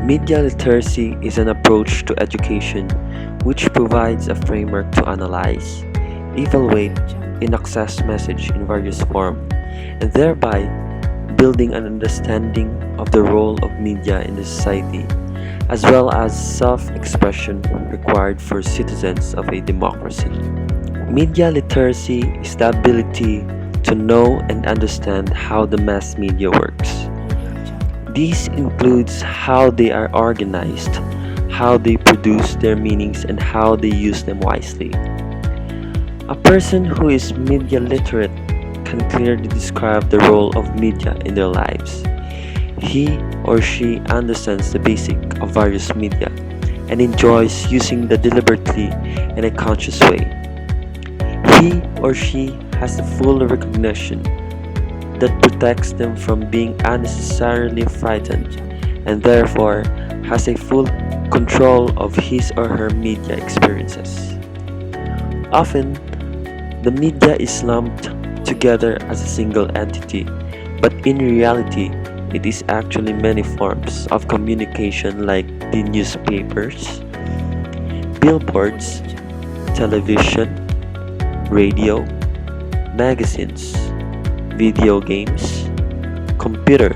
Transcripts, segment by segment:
Media literacy is an approach to education which provides a framework to analyze, evaluate, and access message in various forms, and thereby building an understanding of the role of media in the society, as well as self-expression required for citizens of a democracy. Media literacy is the ability to know and understand how the mass media works. This includes how they are organized, how they produce their meanings, and how they use them wisely. A person who is media literate can clearly describe the role of media in their lives. He or she understands the basic of various media and enjoys using them deliberately in a conscious way. He or she has the full recognition that protects them from being unnecessarily frightened and therefore has a full control of his or her media experiences. Often, the media is lumped together as a single entity, but in reality, it is actually many forms of communication like the newspapers, billboards, television, radio, magazines, video games, computer,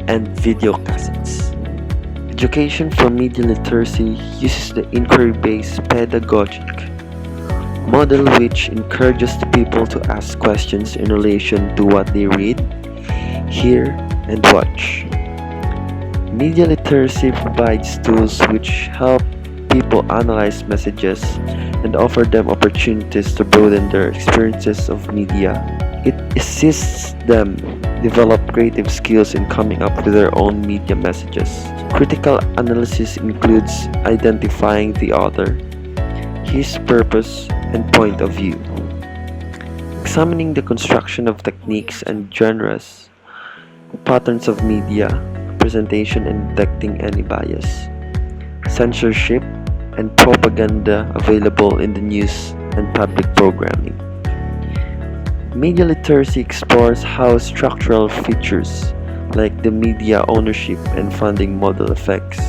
and video cassettes. Education for media literacy uses the inquiry-based pedagogic model which encourages the people to ask questions in relation to what they read, hear, and watch. Media literacy provides tools which help people analyze messages and offer them opportunities to broaden their experiences of media. It assists them develop creative skills in coming up with their own media messages. Critical analysis includes identifying the author, his purpose, and point of view. Examining the construction of techniques and genres, patterns of media presentation and detecting any bias, censorship, and propaganda available in the news and public programming. Media literacy explores how structural features like the media ownership and funding model affects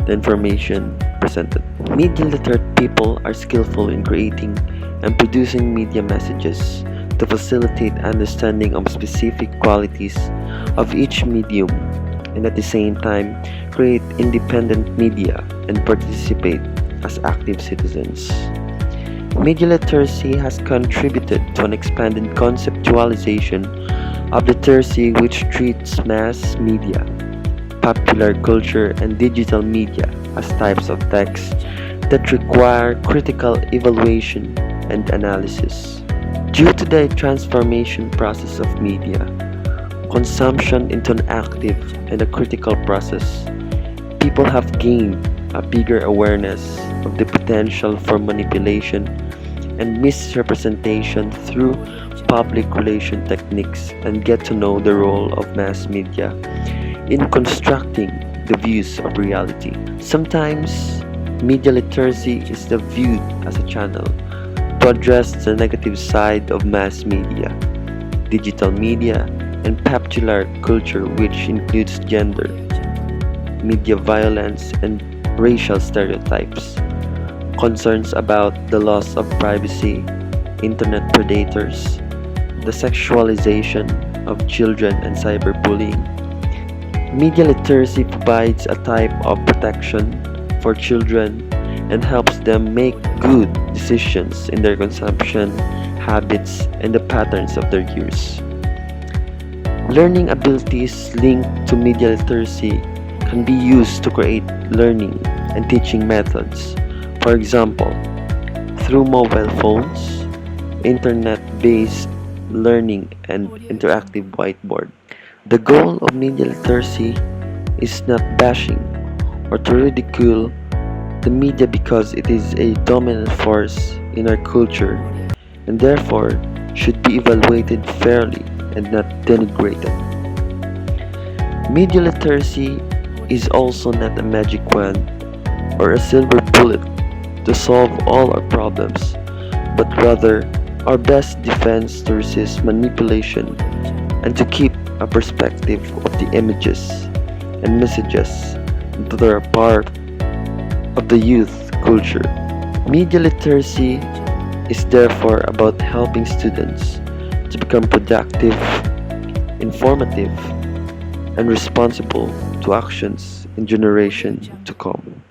the information presented. Media literate people are skillful in creating and producing media messages to facilitate understanding of specific qualities of each medium and at the same time create independent media and participate as active citizens. Media literacy has contributed to an expanded conceptualization of literacy which treats mass media, popular culture, and digital media as types of text that require critical evaluation and analysis. Due to the transformation process of media, consumption into an active and a critical process, people have gained a bigger awareness of the potential for manipulation and misrepresentation through public relation techniques and get to know the role of mass media in constructing the views of reality. Sometimes, media literacy is viewed as a channel to address the negative side of mass media, digital media, and popular culture, which includes gender, media violence, and racial stereotypes, concerns about the loss of privacy, internet predators, the sexualization of children, and cyberbullying. Media literacy provides a type of protection for children and helps them make good decisions in their consumption habits and the patterns of their use. Learning abilities linked to media literacy can be used to create learning and teaching methods. For example, through mobile phones, internet-based learning, and interactive whiteboard. The goal of media literacy is not bashing or to ridicule the media because it is a dominant force in our culture and therefore should be evaluated fairly and not denigrated. Media literacy is also not a magic wand or a silver bullet to solve all our problems, but rather our best defense to resist manipulation and to keep a perspective of the images and messages that are part of the youth culture. Media literacy is therefore about helping students to become productive, informative, and responsible to actions in generation to come.